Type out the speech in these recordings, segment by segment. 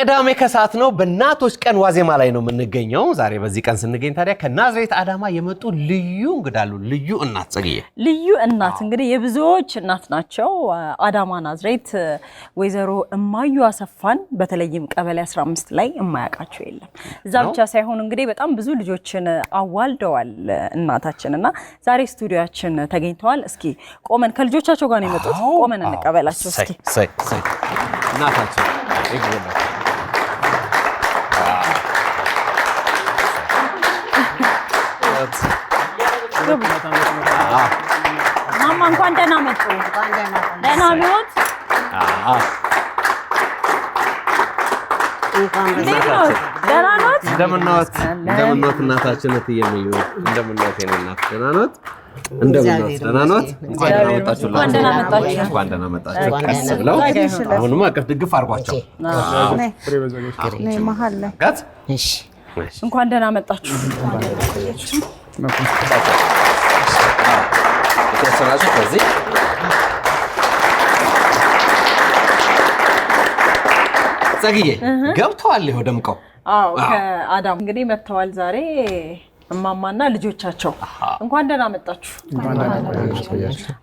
ቅዳሜ ከሰዓት ነው በእናቶች ቀን ዋዜማ ላይ ነው የምንገኘው ዛሬ በዚህ ቀን ስንገኝ ታዲያ ከናዝሬት አዳማ የመጡ ልዩ እንግዳሉ ልዩ እናት ጸግዬ ልዩ እናት እንግዲህ የብዙዎች እናት ናቸው አዳማ ናዝሬት ወይዘሮ እማዩ አሰፋን በተለይም ቀበሌ 15 ላይ የማያውቃቸው የለም እዛ ብቻ ሳይሆን እንግዲህ በጣም ብዙ ልጆችን አዋልደዋል እናታችንና ዛሬ ስቱዲዮአችን ተገኝተዋል እስኪ ቆመን ከልጆቻቸው ጋር ነው የመጡት ቆመን እንቀበላቸው እስኪ እናታችን ይገኛል ማማ እንኳን ደህና መጡ ደህና ኖት ደህና ኖት እንደምንኖት እናታችን እትየምዩ እንደምንኖት የኔ እናት ደህና ኖት እንደምንኖት ደህና ኖት እንኳን ደህና መጣችሁ ቀስ ብለው አሁንማ አቀፍ ድግፍ አድርጓቸው መሀል ላይ እሺ እንኳን ደህና መጣችሁ ተሰራችሁ ከዚህ ጸግዬ ገብተዋል ይሄው ደምቀው አዎ ከአዳም እንግዲህ መጥተዋል ዛሬ እማማና ልጆቻቸው እንኳን ደህና መጣችሁ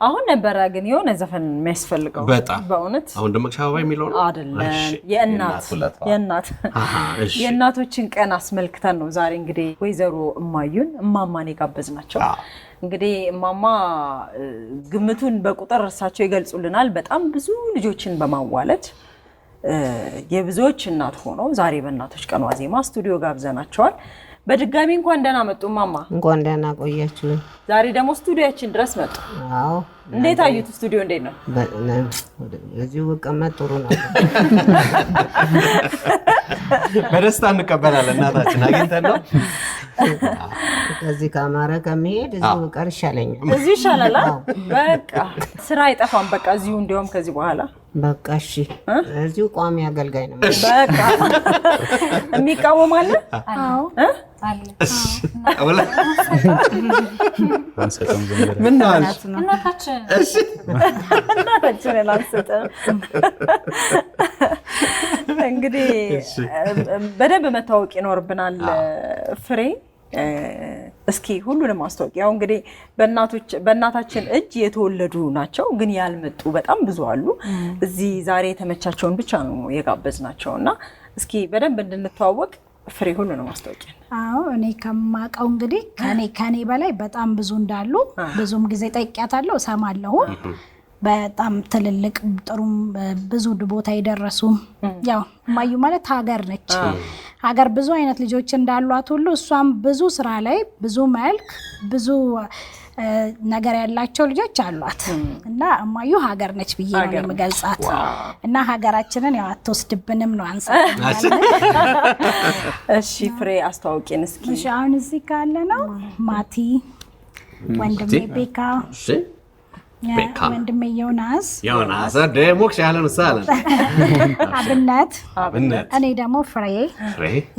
አሁን ነበር ግን የሆነ ዘፈን የሚያስፈልገው በእውነት አሁን ደመቅሽ አበባ የሚለው ነው አይደለም የእናቶችን ቀን አስመልክተን ነው ዛሬ እንግዲህ ወይዘሮ እማዩን እማማን የጋበዝናቸው እንግዲህ እማማ ግምቱን በቁጥር እርሳቸው ይገልጹልናል በጣም ብዙ ልጆችን በማዋለድ የብዙዎች እናት ሆነው ዛሬ በእናቶች ቀን ዋዜማ ስቱዲዮ ጋብዘናቸዋል በድጋሚ እንኳን ደህና መጡ ማማ እንኳን ደህና ቆያችሁ ዛሬ ደግሞ ስቱዲዮአችን ድረስ መጡ አዎ እንዴት አዩት ስቱዲዮ እንዴት ነው እዚሁ በቀመጥ ጥሩ ነው በደስታ እንቀበላለን እናታችን አግኝተን ነው ከዚህ ካማረ ከመሄድ እዚሁ ቀር ይሻለኛል እዚሁ ይሻላል በቃ ስራ አይጠፋም በቃ እዚሁ እንደውም ከዚህ በኋላ በቃ እሺ እዚሁ ቋሚ አገልጋይ ነው በቃ የሚቃወም አለ አዎ አለ አወላ ምን ነው እናታችን እሺ እናታችን ላንሰጠን እንግዲህ በደንብ መታወቅ ይኖርብናል ፍሬ እስኪ ሁሉንም አስተዋውቂ ያው እንግዲህ በእናታችን እጅ የተወለዱ ናቸው ግን ያልመጡ በጣም ብዙ አሉ እዚህ ዛሬ የተመቻቸውን ብቻ ነው የጋበዝናቸውና እስኪ በደንብ እንድንተዋወቅ ፍሬ ሁሉንም አስተዋውቂ አዎ እኔ ከማቀው እንግዲህ ከኔ በላይ በጣም ብዙ እንዳሉ ብዙም ጊዜ ጠይቂያታለሁ ሰማለሁ በጣም ትልልቅ ጥሩም ብዙ ቦታ ይደረሱ ያው ማዩ ማለት ሀገር ነች ሀገር ብዙ አይነት ልጆች እንዳሏት ሁሉ እሷም ብዙ ስራ ላይ ብዙ መልክ ብዙ ነገር ያላቸው ልጆች አሏት እና ማዩ ሀገር ነች ብዬ ነው የምገልጻት እና ሀገራችንን ያው አትወስድብንም ነው አንሰጥ እሺ ፍሬ አስተዋውቂን እስኪ እሺ አሁን እዚህ ካለ ነው ማቲ ወንድሜ ቤካ እሺ ወንድሜ ዮናስ ደሞክሽ ያለን ሳለን አብነት እኔ ደግሞ ፍሬ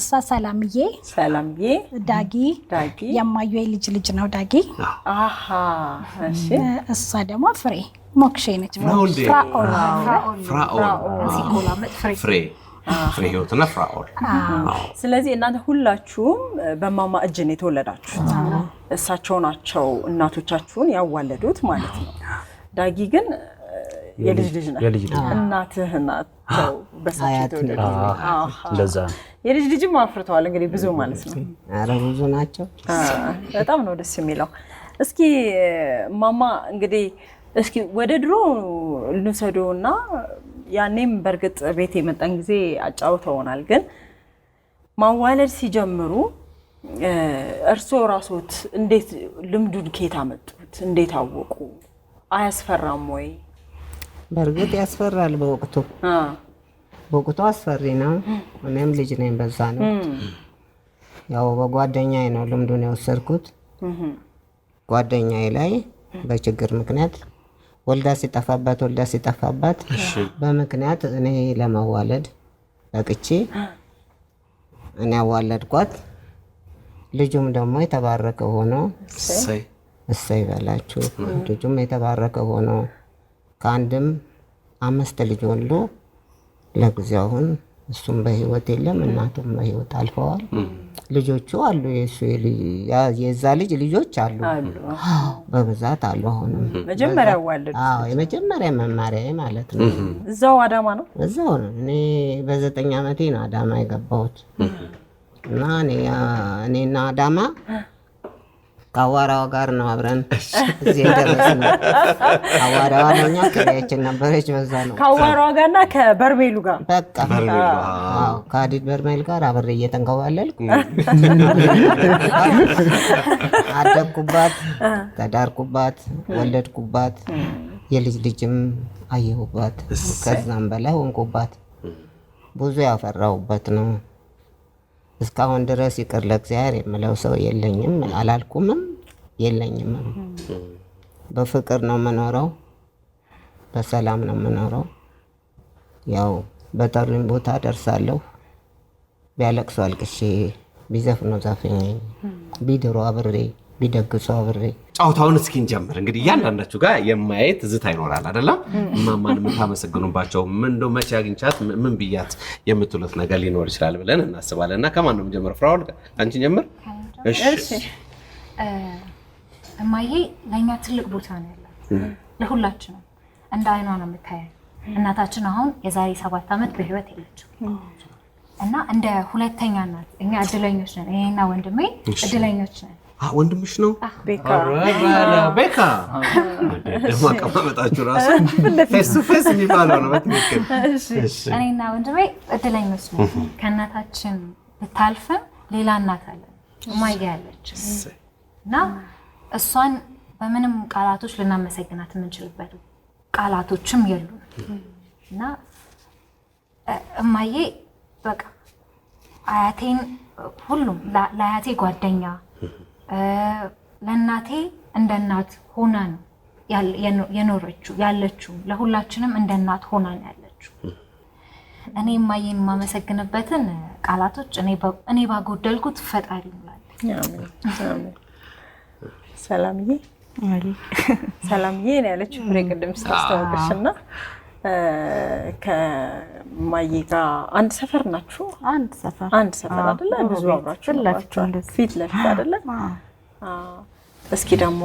እሷ ሰላምዬ ዳጊ የማዩ ልጅ ነው ዳጊ አሃ እሺ እሷ ደግሞ ፍሬ ሞክሼ ነች ፍሬ ህይወትና ፍራኦል ስለዚህ እናንተ ሁላችሁም በማማ እጅ ነው የተወለዳችሁት እሳቸው ናቸው እናቶቻችሁን ያዋለዱት ማለት ነው ዳጊ ግን የልጅ ልጅ እናትህ ናቸው በሳቸው እንደዛ የልጅ ልጅም አፍርተዋል እንግዲህ ብዙ ማለት ነው ኧረ ብዙ ናቸው በጣም ነው ደስ የሚለው እስኪ ማማ እንግዲህ እስኪ ወደ ድሮ ልንሰዶና ያኔም በርግጥ ቤት የመጣን ጊዜ አጫውተውናል ግን ማዋለድ ሲጀምሩ እርሶ ራስዎት እንዴት ልምዱን ከየት አመጡት እንዴት አወቁ አያስፈራም ወይ በርግጥ ያስፈራል በወቅቱ አስፈሪ ነው እኔም ልጅ ነኝ በዛ ነው ያው በጓደኛዬ ነው ልምዱን የወሰድኩት ጓደኛዬ ላይ በችግር ምክንያት ወልዳ ሲጠፋባት በምክንያት እኔ ለማዋለድ በቅቼ እኔ አዋለድኳት ልጁም ደግሞ የተባረከ ሆኖ እሰይ በላችሁ ልጁም የተባረከ ሆኖ ከአንድም 5 ልጅ ወልዶ ለጊዜው አሁን እሱም በህይወት የለም፣ እናቱም በህይወት አልፈዋል። ልጆቹ አሉ፣ የዛ ልጅ ልጆች አሉ፣ በብዛት አሉ። አሁንም መጀመሪያ ዋለዱ? አዎ የመጀመሪያ መማሪያ ማለት ነው። እዛው አዳማ ነው? እዛው ነው። እኔ በ9 ዓመቴ ነው አዳማ የገባሁት እና እኔና አዳማ ከአዋራዋ ጋር ነው አብረን እዚህ የደረስነው። አዋራዋ ለኛ ቅሬያችን ነበረች፣ በዛ ነው ከአዋራዋ ጋርና ከበርሜሉ ጋር በቃ ከሀዲድ በርሜል ጋር አብሬ እየተንከባለልኩ አደግኩባት፣ ተዳርኩባት፣ ወለድኩባት፣ የልጅ ልጅም አየሁባት፣ ከዛም በላይ ሆንኩባት። ብዙ ያፈራሁበት ነው። እስካሁን ድረስ ይቅር ለእግዚአብሔር የምለው ሰው የለኝም፣ አላልኩምም፣ የለኝም። በፍቅር ነው የምኖረው፣ በሰላም ነው የምኖረው። ያው በጠሩኝ ቦታ ደርሳለሁ። ቢያለቅሱ አልቅሼ፣ ቢዘፍኑ ዘፍኜ፣ ቢድሩ አብሬ፣ ቢደግሱ አብሬ። ጨዋታውን እስኪ እንጀምር። እንግዲህ እያንዳንዳችሁ ጋር የማየት ዝታ ይኖራል አይደለም? እማማን የምታመሰግኑባቸው ምን እንደው መቼ አግኝቻት ምን ብያት የምትሉት ነገር ሊኖር ይችላል ብለን እናስባለን። እና ከማን ነው የምንጀምረው? ፍራኦል አንቺ ጀምር። እሺ። እማዬ ለእኛ ትልቅ ቦታ ነው ያላት፣ ለሁላችንም እንደ አይኗ ነው የምታየን። እናታችን አሁን የዛሬ 7 ዓመት በህይወት የለችም እና እንደ ሁለተኛ እናት እኛ እድለኞች ነን። እኔና ወንድሜ እድለኞች ነን። ወንድምሽ ነው? ቤካ ደግሞ አቀማመጣችሁ ራሱ ፌስ ቱ ፌስ የሚባለው ነው በትክክል። እኔና ወንድሜ እድለኞች ነን። ከእናታችን ብታልፍም ሌላ እናት አለን፣ እማዬ ያለች እና እሷን በምንም ቃላቶች ልናመሰግናት የምንችልበት ቃላቶችም የሉም እና እማዬ በቃ አያቴን ሁሉም ለአያቴ ጓደኛ ለእናቴ እንደ እናት ሆና ነው የኖረችው ያለችው። ለሁላችንም እንደ እናት ሆና ነው ያለችው። እኔ እማዬን የማመሰግንበትን ቃላቶች እኔ ባጎደልኩት ፈጣሪ ይሙላልኝ። ሰላምዬ ነው ያለችው ፍሬ ቅድም ስታስተዋወቅሽና ከማዬ ጋር አንድ ሰፈር ናችሁ? አንድ ሰፈር አይደለ? ብዙ አብራችሁ ፊት ለፊት አይደለ? እስኪ ደግሞ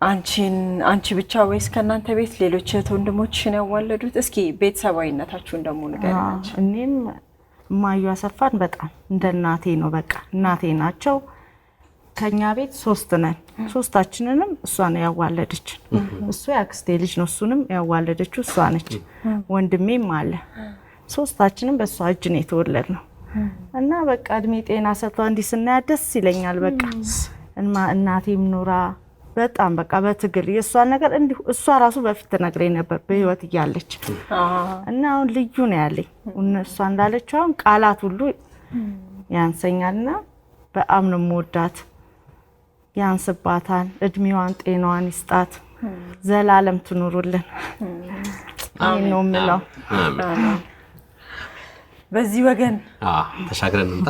አንቺ ብቻ ወይስ ከእናንተ ቤት ሌሎች እህት ወንድሞችሽን ያዋለዱት? እስኪ ቤተሰባዊነታችሁን ደግሞ ንገሪኝ። እኔም እማዬ አሰፋን በጣም እንደ እናቴ ነው። በቃ እናቴ ናቸው። ከኛ ቤት 3 ነን። 3ታችንንም እሷ ነው ያዋለደችን። እሱ ያክስቴ ልጅ ነው፣ እሱንም ያዋለደችው እሷ ነች። ወንድሜም አለ። 3ታችንም በእሷ እጅ ነው የተወለድነው እና በቃ እድሜ ጤና ሰጥቷ እንዲህ ስናያት ደስ ይለኛል። በቃ እናቴም ኑራ በጣም በቃ በትግል የእሷን ነገር እንዲሁ እሷ ራሱ በፊት ትነግረኝ ነበር በህይወት እያለች እና አሁን ልዩ ነው ያለኝ። እሷ እንዳለችው አሁን ቃላት ሁሉ ያንሰኛልና በጣም ነው የምወዳት። ያንስባታል። እድሜዋን ጤናዋን ይስጣት፣ ዘላለም ትኑሩልን። አሜን ነው የምለው። በዚህ ወገን ተሻግረን እንጣ።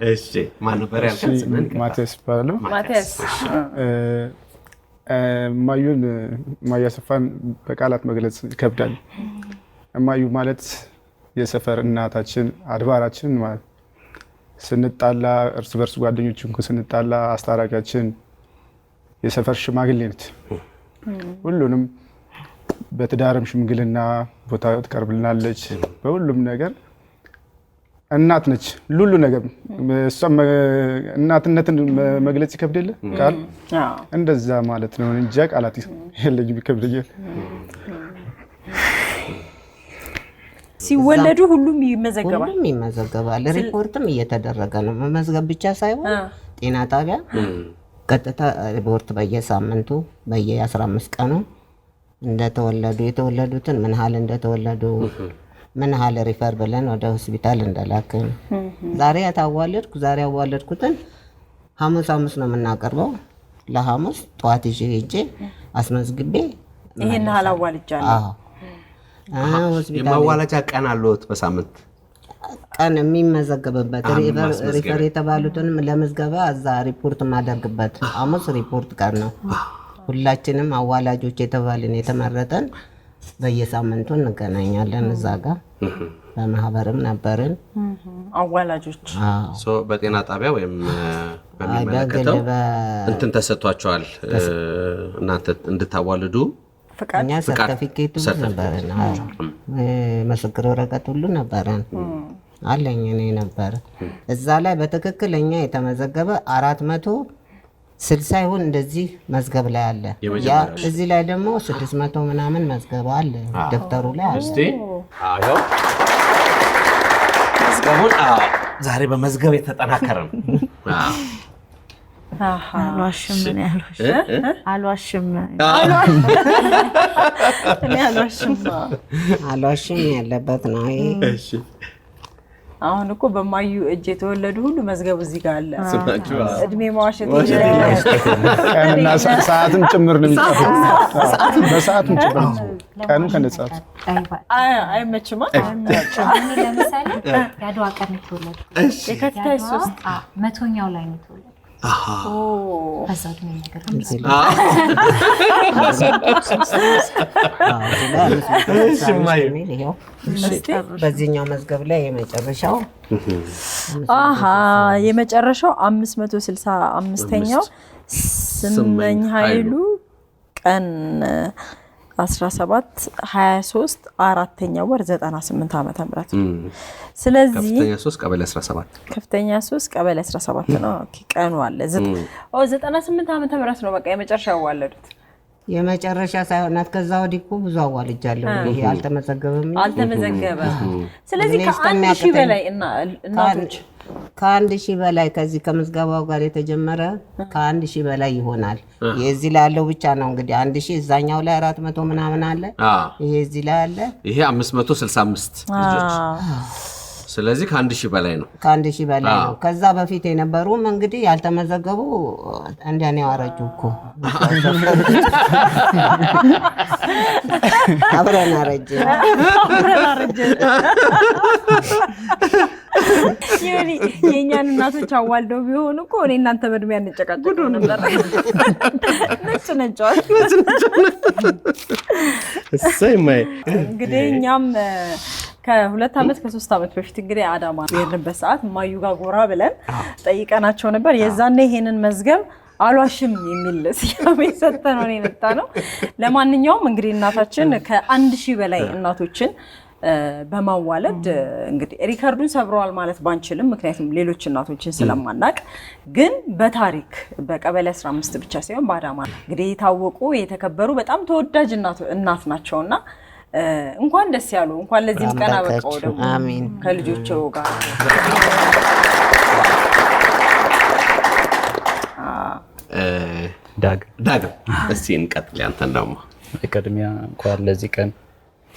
እሺ ማን ነበር ያልከኝ? ማቲያስ ይባላል። ማቲያስ እማዬ አሰፋን በቃላት መግለጽ ይከብዳል። እማዬ ማለት የሰፈር እናታችን አድባራችን ማለት ስንጣላ እርስ በርስ ጓደኞችን ስንጣላ አስታራቂያችን፣ የሰፈር ሽማግሌ ነች። ሁሉንም በትዳርም ሽምግልና ቦታ ትቀርብልናለች። በሁሉም ነገር እናት ነች። ሁሉ ነገር እሷም እናትነትን መግለጽ ይከብደል ቃል እንደዛ ማለት ነው እንጂ ቃላት የለኝም፣ ይከብደኛል። ሲወለዱ ሁሉም ይመዘገባል። ሪፖርትም እየተደረገ ነው። መመዝገብ ብቻ ሳይሆን ጤና ጣቢያ ቀጥታ ሪፖርት በየሳምንቱ በየ15 ቀኑ እንደተወለዱ የተወለዱትን ምን ያህል እንደተወለዱ ምን ያህል ሪፈር ብለን ወደ ሆስፒታል እንደላክን ዛሬ ያዋለድኩትን ሐሙስ ነው የምናቀርበው። ለሐሙስ ጠዋት ይዤ ሄጄ አስመዝግቤ ይሄን ያህል አዋልጃለሁ። የማዋለጃ ቀን አለዎት? በሳምንት ቀን የሚመዘገብበት ሪፈር የተባሉትንም ለምዝገባ እዛ ሪፖርት ማደርግበት ሐሙስ ሪፖርት ቀን ነው። ሁላችንም አዋላጆች የተባልን የተመረጠን በየሳምንቱ እንገናኛለን እዛ ጋር በማህበርም ነበርን አዋላጆች። በጤና ጣቢያ ወይም በሚመለከተው እንትን ተሰጥቷቸዋል እናንተ እንድታዋልዱ እኛ ሰርተፊኬቱ ነበረን፣ ምስክር ወረቀት ሁሉ ነበረን አለኝ እኔ ነበር እዛ ላይ በትክክለኛ የተመዘገበ 460 ይሁን እንደዚህ መዝገብ ላይ አለ። ያ እዚህ ላይ ደግሞ 600 ምናምን መዝገብ አለ ደብተሩ ላይ አለ። አዎ መዝገቡን ዛሬ በመዝገብ የተጠናከረ ነው። አልዋሽም ምን ያልሽ አልዋሽም አልዋሽም ያለበት ነው። እሺ አሁን እኮ በማዩ እጅ የተወለዱ ሁሉ መዝገቡ እዚህ ጋር አለ። እድሜ ማዋሸት ቀንና ሰዓትም ጭምር ነው የሚጻፈው። በሰዓትም ጭምር ቀኑ ከነጻቱ አይመችማ። ለምሳሌ የአድዋ ቀን የተወለዱ የካቲት 3 100ኛው ላይ ነው የተወለዱ። በዛ እድሜ ነገር በዚህኛው መዝገብ ላይ የመጨረሻው የመጨረሻው 565ኛው ስመኝ ኃይሉ ቀን 17 23 4ኛው ወር 98 ዓመተ ምህረት። ስለዚህ ከፍተኛ 3 ቀበሌ 17 ከፍተኛ 3 ቀበሌ 17 ነው። ኦኬ ቀኑ አለ 98 ዓመተ ምህረት ነው። በቃ የመጨረሻው ዋለዱት የመጨረሻ ሳይሆን ከዛ ወዲህ እኮ ብዙ አዋልጃለሁ። ይሄ አልተመዘገበም። ስለዚህ ከአንድ ሺህ በላይ እናቶች ከ1000 በላይ ከዚህ ከምዝገባው ጋር የተጀመረ ከ1000 በላይ ይሆናል። የዚህ ላይ ያለው ብቻ ነው እንግዲህ 1000 እዛኛው ላይ 400 ምናምን አለ። ይሄ እዚህ ላይ አለ። ይሄ 565 ልጆች። ስለዚህ ከ1000 በላይ ነው። ከ1000 በላይ ነው። ከዛ በፊት የነበሩም እንግዲህ ያልተመዘገቡ እንደኔ አረጁ እኮ አብረን አረጀን። የእኛን እናቶች አዋልደው ቢሆኑ እኮ እኔ እናንተ በእድሜ አንጨቃጨቅ ነበር። ነጭ ነጫዋል እንግዲህ እኛም ከ2 ዓመት ከ3 ዓመት በፊት እንግዲህ አዳማ የሄድንበት ሰዓት ማዩ ጋር ጎራ ብለን ጠይቀናቸው ነበር። የዛኔ ይሄንን መዝገብ አልዋሽም የሚል ስያሜ ሰጥተነው ነው የመጣ ነው። ለማንኛውም እንግዲህ እናታችን ከ1000 በላይ እናቶችን በማዋለድ እንግዲህ ሪከርዱን ሰብረዋል ማለት ባንችልም፣ ምክንያቱም ሌሎች እናቶችን ስለማናቅ፣ ግን በታሪክ በቀበሌ 15 ብቻ ሳይሆን በአዳማ እንግዲህ የታወቁ የተከበሩ በጣም ተወዳጅ እናት ናቸውና እንኳን ደስ ያሉ፣ እንኳን ለዚህም ቀን አበቃው። ደግሞ አሜን ከልጆቸው ጋር ዳግም እስቲ እንቀጥል። ያንተን ደግሞ በቅድሚያ እንኳን ለዚህ ቀን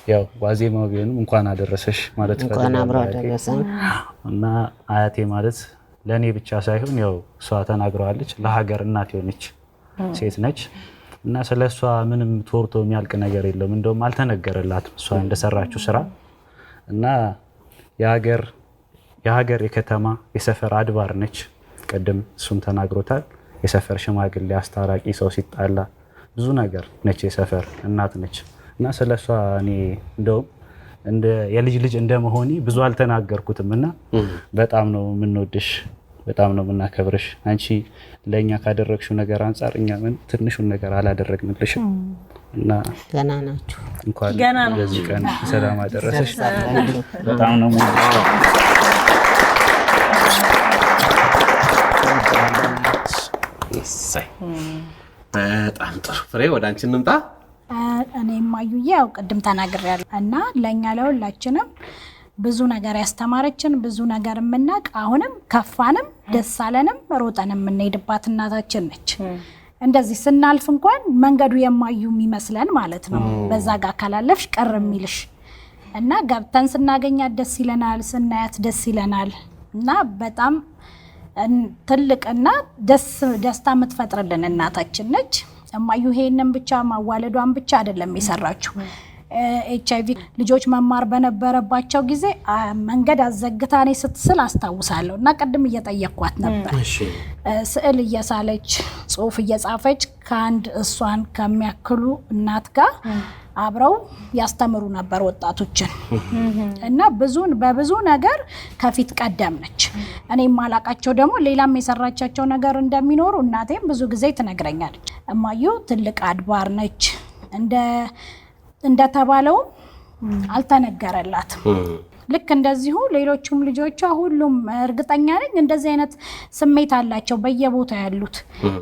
ያው ዋዜማው ቢሆንም እንኳን አደረሰሽ ማለት ፈልጋለሁ። እንኳን አብሮ አደረሰን። እና አያቴ ማለት ለኔ ብቻ ሳይሆን ያው እሷ ተናግረዋለች፣ ለሀገር እናት የሆነች ሴት ነች። እና ስለሷ ምንም ተወርቶ የሚያልቅ ነገር የለም። እንደውም አልተነገረላትም እሷ እንደሰራችው ስራ። እና የሀገር የከተማ የሰፈር አድባር ነች። ቀደም እሱም ተናግሮታል። የሰፈር ሽማግሌ አስታራቂ፣ ሰው ሲጣላ ብዙ ነገር ነች። የሰፈር እናት ነች። እና ስለሷ እኔ እንደውም የልጅ ልጅ እንደመሆኔ ብዙ አልተናገርኩትም። እና በጣም ነው የምንወድሽ፣ በጣም ነው የምናከብርሽ። አንቺ ለእኛ ካደረግሽው ነገር አንጻር እኛ ምን ትንሹን ነገር አላደረግንልሽም። እና ገና ናችሁ። እንኳን ለዚህ ቀን ሰላም አደረሰሽ። በጣም ነው በጣም ጥሩ። ፍሬ ወደ አንቺ እንምጣ። እኔም ማዩዬ ያው ቅድም ተናግሬያለሁ እና ለኛ ለሁላችንም ብዙ ነገር ያስተማረችን ብዙ ነገር የምናውቅ አሁንም ከፋንም ደስ አለንም ሮጠንም የምንሄድባት እናታችን ነች። እንደዚህ ስናልፍ እንኳን መንገዱ የማዩ የሚመስለን ማለት ነው። በዛ ጋር ካላለፍሽ ቀር የሚልሽ እና ገብተን ስናገኛት ደስ ይለናል፣ ስናያት ደስ ይለናል። እና በጣም ትልቅና ደስታ የምትፈጥርልን እናታችን ነች። እማዩ ይሄንን ብቻ ማዋለዷን ብቻ አይደለም የሰራችው። HIV ልጆች መማር በነበረባቸው ጊዜ መንገድ አዘግታ እኔ ስትስል አስታውሳለሁ። እና ቅድም እየጠየኳት ነበር ስዕል እየሳለች ጽሁፍ እየጻፈች ከአንድ እሷን ከሚያክሉ እናት ጋር አብረው ያስተምሩ ነበር ወጣቶችን እና በብዙ ነገር ከፊት ቀደም ነች። እኔም ማላቃቸው ደግሞ ሌላም የሰራቻቸው ነገር እንደሚኖሩ እናቴም ብዙ ጊዜ ትነግረኛለች። እማዩ ትልቅ አድባር ነች እንደተባለው አልተነገረላትም። ልክ እንደዚሁ ሌሎቹም ልጆቿ ሁሉም እርግጠኛ ነኝ እንደዚህ አይነት ስሜት አላቸው። በየቦታው ያሉት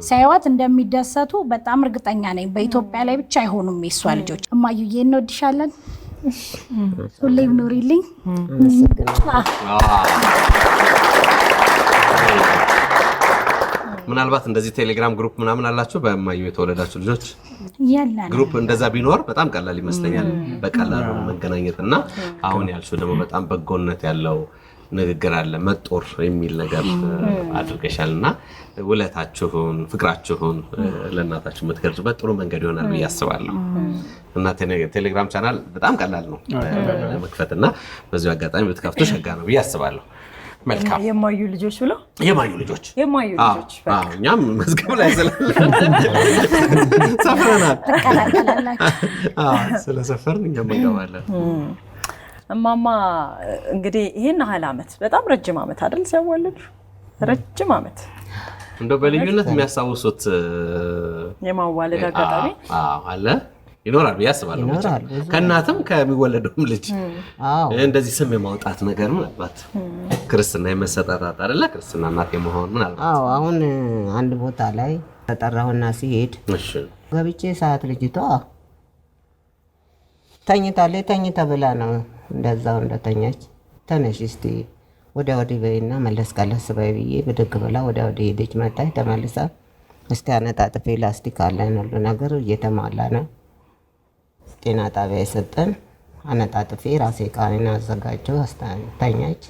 ሳይዋት እንደሚደሰቱ በጣም እርግጠኛ ነኝ። በኢትዮጵያ ላይ ብቻ አይሆኑም የሷ ልጆች። እማዩዬ እንወድሻለን፣ ሁሌም ኑሪልኝ። ምናልባት እንደዚህ ቴሌግራም ግሩፕ ምናምን አላችሁ በእማዩ የተወለዳችሁ ልጆች? የለን ግሩፕ እንደዛ ቢኖር በጣም ቀላል ይመስለኛል፣ በቀላሉ መገናኘት እና አሁን ያልሽው ደግሞ በጣም በጎነት ያለው ንግግር አለ። መጦር የሚል ነገር አድርገሻልና ውለታችሁን ፍቅራችሁን ለእናታችሁ የምትገልጹበት ጥሩ መንገድ ይሆናል ብዬ አስባለሁ። እና ቴሌግራም ቻናል በጣም ቀላል ነው ለመክፈትና በዚሁ አጋጣሚ ብትከፍቱ ሸጋ ነው ብዬ አስባለሁ። መልካም የማዩ ልጆች ብለው የማዩ ልጆች እኛም መዝገብ ላይ ሰፍረናል። ስለሰፈርን እኛም እንገባለን። እማማ እንግዲህ ይሄን ያህል ዓመት በጣም ረጅም ዓመት አይደል ሲያዋልዱ? ረጅም ዓመት እንደው በልዩነት የሚያስታውሱት የማዋለድ አጋጣሚ አለ ይኖራል ብዬ አስባለሁ። ከእናትም ከሚወለደውም ልጅ እንደዚህ ስም የማውጣት ነገር ምናልባት ክርስትና የመሰጣጣት አይደለ? ክርስትና እናት የመሆን ምናልባት አሁን አንድ ቦታ ላይ ተጠራሁና ሲሄድ ገብቼ ሰዓት ልጅቷ ተኝታለች። ተኝታ ብላ ነው እንደዛው እንደተኛች ተነሽ እስቲ ወዲያ ወዲህ በይና መለስ ቀለስ በይ ብዬ ብድግ ብላ ወዲያ ወዲህ ሄደች። መጣች ተመልሳ እስቲ አነጣጥፌ ላስቲክ አለን ሁሉ ነገር እየተሟላ ነው። ጤና ጣቢያ የሰጠን አነጣጥፌ ራሴ ቃኔን አዘጋጀው ተኛች።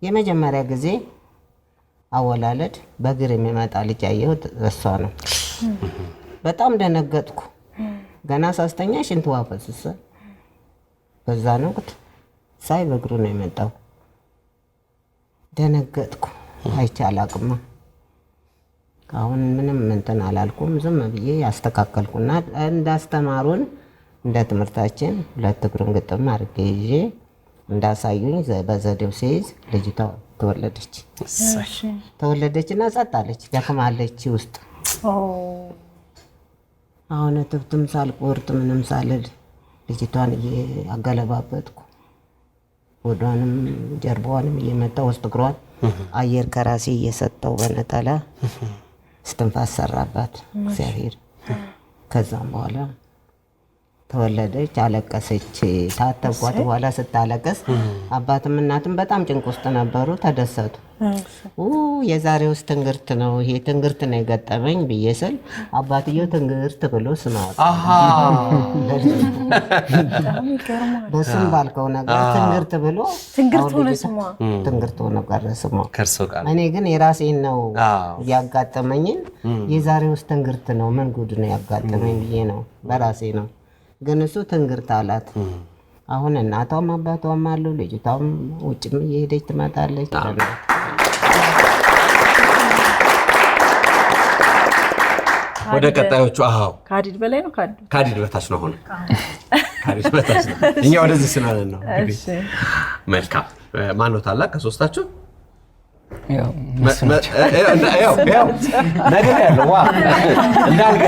የመጀመሪያ ጊዜ አወላለድ በእግር የሚመጣ ልጅ ያየሁት እሷ ነው። በጣም ደነገጥኩ። ገና ሳስተኛ ሽንት ውሃ ፈሰሰ። በዛ ነው ሳይ በእግሩ ነው የመጣው። ደነገጥኩ። አይቼ አላቅም። አሁን ምንም እንትን አላልኩም። ዝም ብዬ ያስተካከልኩና እንዳስተማሩን እንደ ትምህርታችን ሁለት እግሩን ግጥም አድርጌ ይዤ እንዳሳዩኝ በዘዴው ሲይዝ ልጅቷ ተወለደችና ጸጥ አለች። ደክማለች ውስጥ። አሁን ትብትም ሳልቆርጥ ምንም ሳልል ልጅቷን እያገለባበጥኩ ወዷንም ጀርባዋንም እየመታ ውስጥ እግሯን አየር ከራሴ እየሰጠው በነጠላ እስትንፋስ ሰራባት እግዚአብሔር። ከዛም በኋላ ተወለደች፣ አለቀሰች። ታተብኳት። በኋላ ስታለቀስ አባትም እናትም በጣም ጭንቅ ውስጥ ነበሩ። ተደሰቱ። የዛሬውስ ትንግርት ነው፣ ይሄ ትንግርት ነው የገጠመኝ ብዬ ስል አባትየው ትንግርት ብሎ ስም አወጣ። በስም ባልከው ነገር ትንግርት ብሎ ትንግርት ሆነ ቀረ ስሟ። እኔ ግን የራሴን ነው ያጋጠመኝን። የዛሬውስ ትንግርት ነው ምን ጉድ ነው ያጋጠመኝ ብዬ ነው በራሴ ነው። ግን እሱ ትንግርት አላት። አሁን እናቷም አባቷም አሉ። ልጅቷም ውጭም እየሄደች ትመጣለች። ወደ ቀጣዮቹ ከሀዲድ በላይ ነው ከሀዲድ በታች ነው። አሁን ከሀዲድ በታች ነው። እኛ ወደዚህ ስናለን ነው። መልካም ማነው ታላቅ ከሶስታችሁ? ነገር ያለው እንዳልገ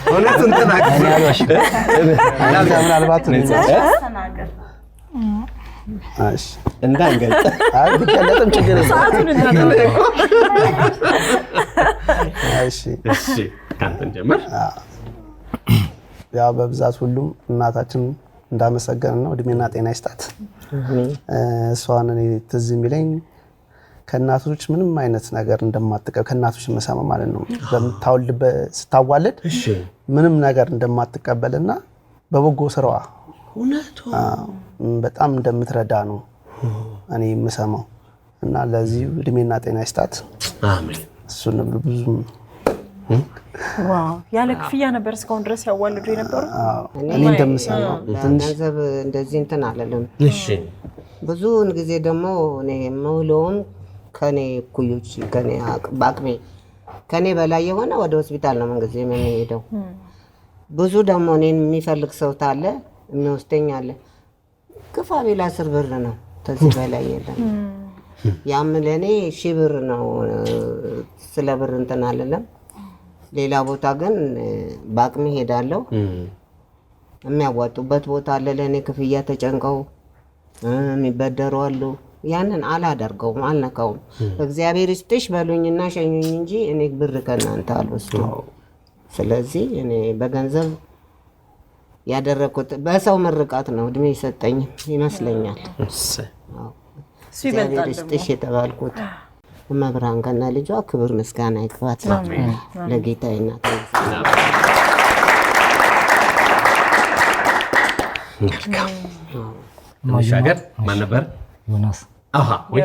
እውነት እንትን ምናልባት እንዳንገልጥ ቢቀለጥም ችግር ከአንተን ጀምር። ያው በብዛት ሁሉም እናታችን እንዳመሰገን ነው። እድሜና ጤና ይስጣት። እሷን እኔ ትዝ የሚለኝ ከእናቶች ምንም አይነት ነገር እንደማትቀበል ከእናቶች መሰማ ማለት ነው። ስታዋልድ ምንም ነገር እንደማትቀበልና በበጎ ስራዋ በጣም እንደምትረዳ ነው እኔ የምሰማው እና ለዚህ እድሜና ጤና ይስጣት። አሜን። እሱን ብዙ ያለ ክፍያ ነበር እስካሁን ድረስ ያዋልዱ የነበሩ። እኔ እንደምሰማው ገንዘብ እንደዚህ እንትን አለለም። ብዙውን ጊዜ ደግሞ እኔ የምውለውን ከኔ እኩዮች በአቅሜ ከኔ በላይ የሆነ ወደ ሆስፒታል ነው ምንጊዜ የምንሄደው። ብዙ ደግሞ እኔን የሚፈልግ ሰው ታለ የሚወስደኝ አለ። ግፋ ቢል 10 ብር ነው፣ ከዚህ በላይ የለም። ያም ለእኔ 1000 ብር ነው። ስለ ብር እንትን አልልም። ሌላ ቦታ ግን በአቅሜ ሄዳለሁ። የሚያዋጡበት ቦታ አለ ለእኔ ክፍያ ተጨንቀው የሚበደሩ አሉ። ያንን አላደርገውም፣ አልነካውም። እግዚአብሔር ይስጥሽ በሉኝና ሸኙኝ እንጂ እኔ ብር ከእናንተ አልወስድም። ስለዚህ እኔ በገንዘብ ያደረኩት በሰው ምርቃት ነው እድሜ ይሰጠኝ ይመስለኛል። እግዚአብሔር ይስጥሽ የተባልኩት እመብርሃን ከነ ልጇ ክብር ምስጋና ይግባት ለጌታዬ እናት። ማሻገር ማን ነበር? ዮናስ። አሃ ወይ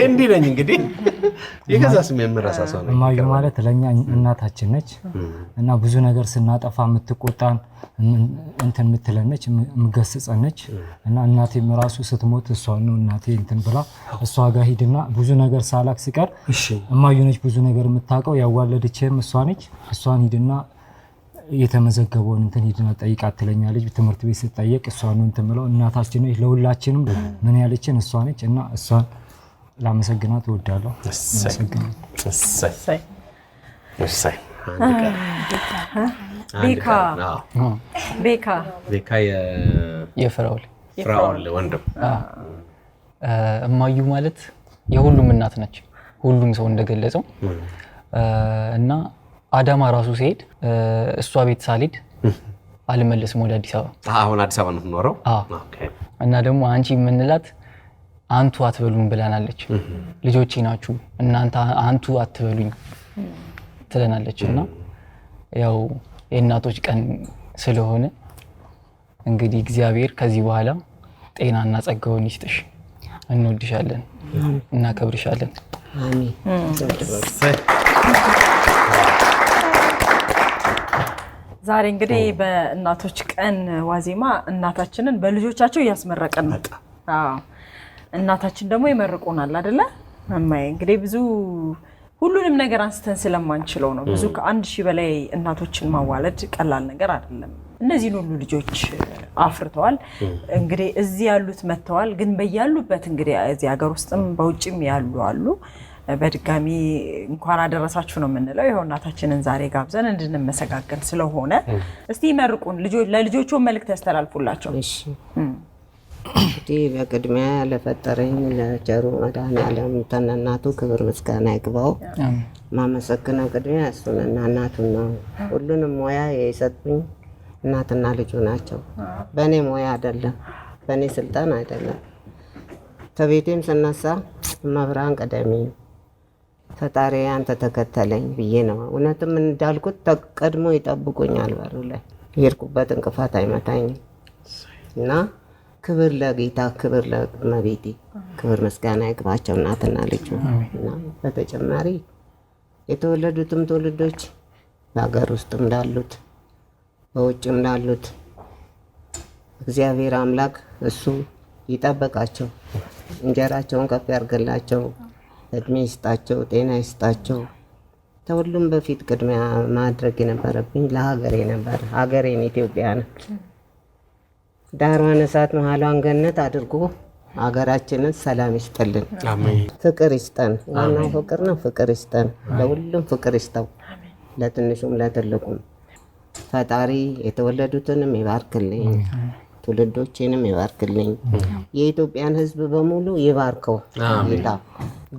እንዲህ ነኝ እንግዲህ የገዛ ስም የምረሳሰው ነው። እማዬ ማለት ለኛ እናታችን ነች እና ብዙ ነገር ስናጠፋ የምትቆጣን እንትን የምትለነች የምገስጸነች እና እናቴም ራሱ ስትሞት እሷ ነው እናቴ እንትን ብላ እሷ ጋር ሂድና ብዙ ነገር ሳላክ ሲቀር እማዬ ነች ብዙ ነገር የምታውቀው ያዋለደችም እሷ ነች። እሷን ሂድና የተመዘገበውን እንትን ሂድና ጠይቃት ትለኛለች። ትምህርት ቤት ስትጠየቅ እሷ ነው እንትን ብለው እናታችን ነች ለሁላችንም ምን ያለችን እሷ ነች እና እሷን ላመሰግናት እወዳለሁ። ቤካ የፍራኦል ወንድም። እማዩ ማለት የሁሉም እናት ነች፣ ሁሉም ሰው እንደገለጸው እና አዳማ ራሱ ሲሄድ እሷ ቤት ሳልሄድ አልመለስም ወደ አዲስ አበባ። አሁን አዲስ አበባ ነው የምትኖረው? ኦኬ። እና ደግሞ አንቺ የምንላት አንቱ አትበሉኝ ብላናለች። ልጆቼ ናችሁ እናንተ አንቱ አትበሉኝ ትለናለች። እና ያው የእናቶች ቀን ስለሆነ እንግዲህ እግዚአብሔር ከዚህ በኋላ ጤናና ጸጋውን ይስጥሽ። እንወድሻለን፣ እናከብርሻለን። አሜን። ዛሬ እንግዲህ በእናቶች ቀን ዋዜማ እናታችንን በልጆቻቸው እያስመረቀን ነው። አዎ እናታችን ደግሞ ይመርቁናል አይደለ? እማዬ እንግዲህ ብዙ ሁሉንም ነገር አንስተን ስለማንችለው ነው። ብዙ ከ1000 በላይ እናቶችን ማዋለድ ቀላል ነገር አይደለም። እነዚህን ሁሉ ልጆች አፍርተዋል። እንግዲህ እዚህ ያሉት መተዋል፣ ግን በያሉበት እንግዲህ እዚህ ሀገር ውስጥም በውጭም ያሉ አሉ። በድጋሚ እንኳን አደረሳችሁ ነው የምንለው። ይሄው እናታችንን ዛሬ ጋብዘን እንድንመሰጋገን ስለሆነ እስቲ ይመርቁን፣ ለልጆቹ መልእክት ያስተላልፉላቸው። እሺ እንግዲህ በቅድሚያ ለፈጠረኝ ለቸሩ መድኃኔዓለም ተነናቱ ክብር ምስጋና ይግባው። ማመሰግነው ቅድሚያ እሱንና እናቱን ነው። ሁሉንም ሙያ የሰጡኝ እናትና ልጁ ናቸው። በእኔ ሙያ አይደለም፣ በእኔ ስልጣን አይደለም። ከቤቴም ስነሳ መብራን ቀደሚ ፈጣሪ አንተ ተከተለኝ ብዬ ነው። እውነትም እንዳልኩት ተቀድሞ ይጠብቁኛል። በሩ ላይ የሄድኩበት እንቅፋት አይመታኝም እና ክብር ለጌታ፣ ክብር ለእመቤቴ፣ ክብር ምስጋና ይግባቸው እናትና ልጁ። እና በተጨማሪ የተወለዱትም ትውልዶች በሀገር ውስጥም ላሉት በውጭም ላሉት እግዚአብሔር አምላክ እሱ ይጠበቃቸው፣ እንጀራቸውን ከፍ ያርግላቸው፣ እድሜ ይስጣቸው፣ ጤና ይስጣቸው። ከሁሉም በፊት ቅድሚያ ማድረግ የነበረብኝ ለሀገሬ ነበር። ሀገሬን ኢትዮጵያን ዳሯን እሳት መሀሏን ገነት አድርጎ ሀገራችንን ሰላም ይስጥልን፣ ፍቅር ይስጠን። ዋናው ፍቅር ነው። ፍቅር ይስጠን፣ ለሁሉም ፍቅር ይስጠው፣ ለትንሹም ለትልቁም። ፈጣሪ የተወለዱትንም ይባርክልኝ፣ ትውልዶችንም ይባርክልኝ፣ የኢትዮጵያን ሕዝብ በሙሉ ይባርከው። ጌታ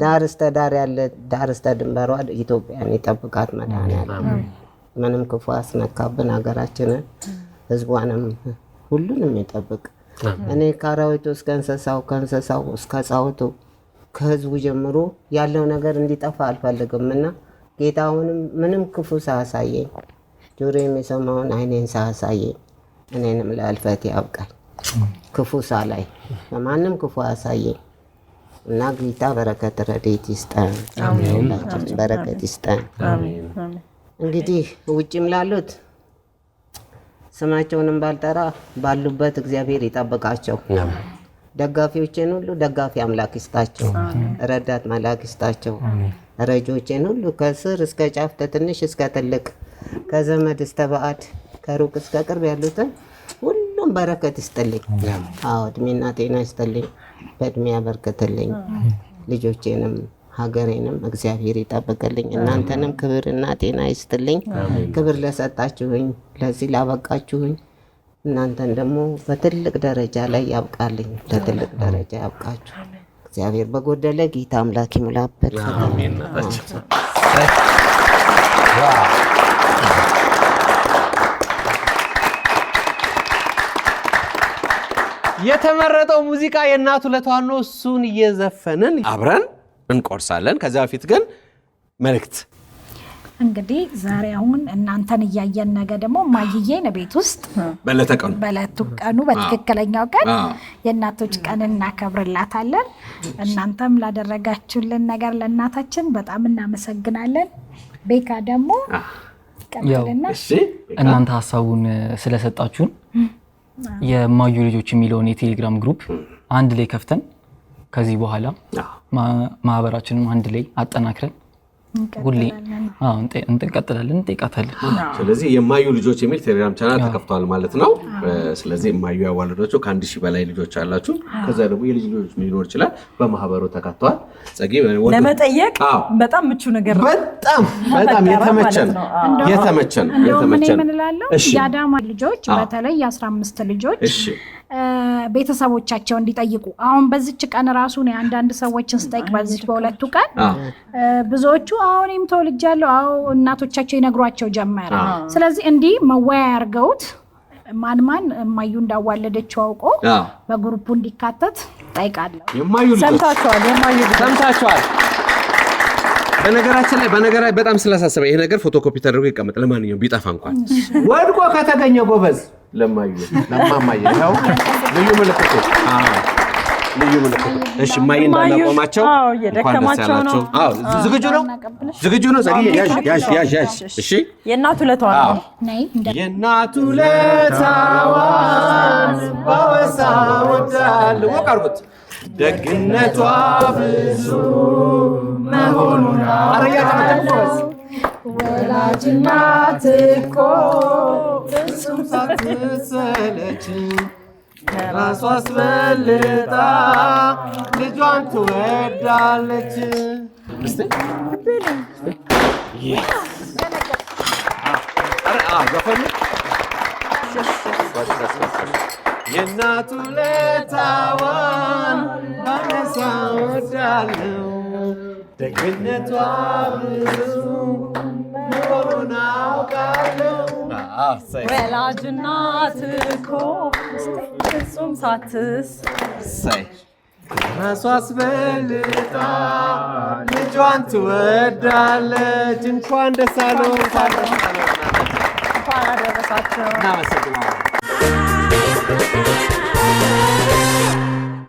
ዳር እስተ ዳር ያለ ዳር እስተ ድንበሯ ኢትዮጵያን ይጠብቃት መድኃኔዓለም። ምንም ክፉ አስነካብን ሀገራችንን፣ ሕዝቧንም ሁሉንም ይጠብቅ። እኔ ከአራዊቱ እስከ እንስሳው፣ ከእንስሳው እስከ ጻውቱ፣ ከሕዝቡ ጀምሮ ያለው ነገር እንዲጠፋ አልፈልግምና ጌታ አሁንም ምንም ክፉ ሳያሳየኝ ጆሮ የሚሰማውን አይኔን ሳያሳየኝ እኔንም ለእልፈት ያብቃኝ። ክፉ ሳላይ በማንም ክፉ ያሳየኝ እና ጌታ በረከት ረድኤት ይስጠን፣ በረከት ይስጠን። እንግዲህ ውጭም ላሉት ስማቸውንም ባልጠራ ባሉበት እግዚአብሔር ይጠብቃቸው። ደጋፊዎቼን ሁሉ ደጋፊ አምላክ ይስጣቸው፣ ረዳት መልአክ ይስጣቸው። ረጆቼን ሁሉ ከስር እስከ ጫፍ ከትንሽ እስከ ትልቅ ከዘመድ እስከ ባዕድ ከሩቅ እስከ ቅርብ ያሉትን ሁሉም በረከት ይስጥልኝ። አዎ እድሜና ጤና ይስጥልኝ፣ በእድሜ ያበርክትልኝ። ልጆቼንም ሀገሬንም እግዚአብሔር ይጠብቅልኝ። እናንተንም ክብርና ጤና ይስጥልኝ። ክብር ለሰጣችሁኝ፣ ለዚህ ላበቃችሁኝ እናንተን ደግሞ በትልቅ ደረጃ ላይ ያብቃልኝ፣ ለትልቅ ደረጃ ያብቃችሁ። እግዚአብሔር በጎደለ ጌታ አምላክ ይሙላበት። አሜን። የተመረጠው ሙዚቃ የእናቱ ለቷን ነው። እሱን እየዘፈንን አብረን እንቆርሳለን። ከዛ በፊት ግን መልእክት እንግዲህ ዛሬ አሁን እናንተን እያየን ነገ ደግሞ ማይዬን ቤት ውስጥ በለቱ ቀኑ በትክክለኛው ቀን የእናቶች ቀን እናከብርላታለን። እናንተም ላደረጋችሁልን ነገር ለእናታችን በጣም እናመሰግናለን። ቤካ ደግሞ ቀጥልና እናንተ ሐሳቡን ስለሰጣችሁን የማዩ ልጆች የሚለውን የቴሌግራም ግሩፕ አንድ ላይ ከፍተን ከዚህ በኋላ ማህበራችንን አንድ ላይ አጠናክረን ሁሌ እንቀጥላለን፣ እንጠይቃታለን። ስለዚህ የማዩ ልጆች የሚል ቴሌግራም ቻናል ተከፍቷል ማለት ነው። ስለዚህ የማዩ ያዋለዷቸው ከ1000 በላይ ልጆች አላችሁ። ከዛ ደግሞ የልጅ ልጆች ሊኖር ይችላል። በማህበሩ ተካተዋል። ጸጌ ለመጠየቅ በጣም ምቹ ነገር ነው። በጣም የተመቸን ምን እላለሁ የአዳማ ልጆች በተለይ የ15 ልጆች ቤተሰቦቻቸው እንዲጠይቁ አሁን በዚች ቀን ራሱ ነው አንዳንድ ሰዎችን ስጠይቅ በዚች በሁለቱ ቀን ብዙዎቹ አሁንም ተወልጃለሁ እናቶቻቸው ይነግሯቸው ጀመረ። ስለዚህ እንዲህ መወያያ አድርገውት ማን ማዩ እንዳዋለደችው አውቆ በግሩፑ እንዲካተት ጠይቃለሁ። ሰምታችኋል። በነገራችን ላይ በጣም ስላሳሰበ ይሄ ነገር ፎቶኮፒ ተደርጎ ይቀመጥ። ለማንኛውም ቢጠፋ እንኳን ወድቆ ከተገኘ ጎበዝ ለማዩ ለማማየ ነው ልዩ ምልክቱ። እሺ ማይ እንዳላቆማቸው እየደከማቸው ነው። ዝግጁ ነው። ያዥ። እሺ የእናቱ ለታዋን የእናቱ ለታዋን ባወሳ ወዳል ወቃርኩት ደግነቷ ብዙ መሆኑን አረጋግጠን ወላጅ እናት እኮ ፍጹም ሳትሰለች ከራሷ አስበልጣ ልጇን ትወዳለች። የእናቱ ለታዋን ባነሳ ወዳለው ደግነቷ ብዙ መሆኑን አውቃለሁ። ወላጅ እናት እኮ ፍጹም ሳትሰለች ከራሷ አስበልጣ ልጇን ትወዳለች። እንኳን ደስ አለው። እንኳን አደረሳቸው። እናመሰግናለን።